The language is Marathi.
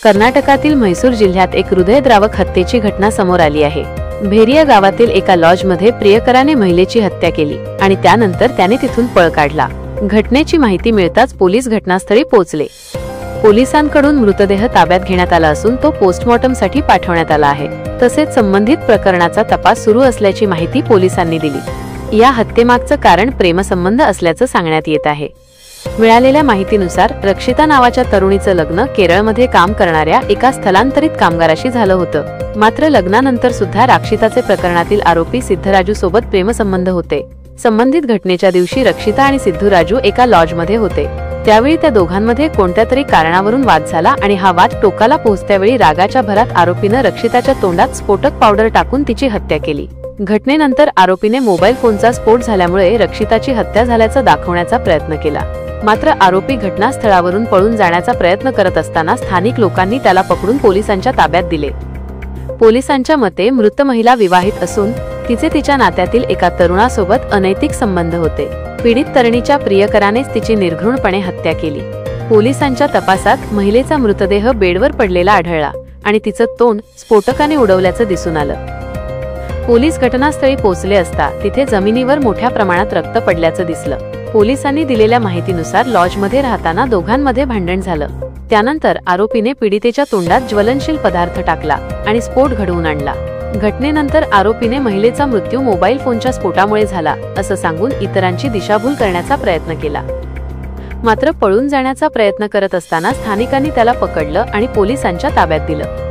कर्नाटकातील म्हैसूर जिल्ह्यात एक हृदयद्रावक हत्येची घटना समोर आली आहे। भेरिया गावातील एका लॉजमध्ये प्रियकराने महिलेची हत्या केली आणि त्यानंतर त्याने तिथून पळ काढला। घटनेची माहिती मिळताच पोलीस घटनास्थळी पोहोचले। पोलिसांकडून मृतदेह ताब्यात घेण्यात आला असून तो पोस्टमॉर्टमसाठी पाठवण्यात आला आहे। तसेच संबंधित प्रकरणाचा तपास सुरू असल्याची माहिती पोलिसांनी दिली। या हत्येमागचं कारण प्रेमसंबंध असल्याचं सांगण्यात येत आहे। मिळालेल्या माहितीनुसार रक्षिता नावाच्या तरुणीचं लग्न केरळमध्ये काम करणाऱ्या एका स्थलांतरित कामगाराशी झालं होतं। मात्र लग्नानंतर सुद्धा रक्षिताचे प्रकरणातील आरोपी सिद्धराजू सोबत प्रेमसंबंध होते। संबंधित घटनेच्या दिवशी रक्षिता आणि सिद्धराजू एका लॉजमध्ये होते। त्यावेळी त्या दोघांमध्ये कोणत्या तरी कारणावरून वाद झाला आणि हा वाद टोकाला पोहोचल्यावेळी रागाच्या भरात आरोपीनं रक्षिताच्या तोंडात स्फोटक पावडर टाकून तिची हत्या केली। घटनेनंतर आरोपीने मोबाईल फोनचा स्फोट झाल्यामुळे रक्षिताची हत्या झाल्याचं दाखवण्याचा प्रयत्न केला। मात्र आरोपी घटनास्थळावरून पळून जाण्याचा प्रयत्न करत असताना स्थानिक लोकांनी त्याला पकडून पोलिसांच्या ताब्यात दिले। पोलिसांच्या मते मृत महिला विवाहित असून तिचे तिच्या नात्यातील एका तरुणासोबत अनैतिक संबंध होते। पीडित तरुणीच्या प्रियकरानेच तिची निर्घृणपणे हत्या केली। पोलिसांच्या तपासात महिलेचा मृतदेह बेडवर पडलेला आढळला आणि तिचं तोंड स्फोटकाने उडवल्याचं दिसून आलं। पोलीस घटनास्थळी पोहोचले असता तिथे जमिनीवर मोठ्या प्रमाणात रक्त पडल्याचं दिसलं। पोलिसांनी दिलेल्या माहितीनुसार लॉजमध्ये राहताना दोघांमध्ये भांडण झालं। त्यानंतर आरोपीने पीडितेच्या तोंडात ज्वलनशील पदार्थ टाकला आणि स्फोट घडवून आणला। घटनेनंतर आरोपीने महिलेचा मृत्यू मोबाईल फोनच्या स्फोटामुळे झाला असं सांगून इतरांची दिशाभूल करण्याचा प्रयत्न केला। मात्र पळून जाण्याचा प्रयत्न करत असताना स्थानिकांनी त्याला पकडलं आणि पोलिसांच्या ताब्यात दिलं।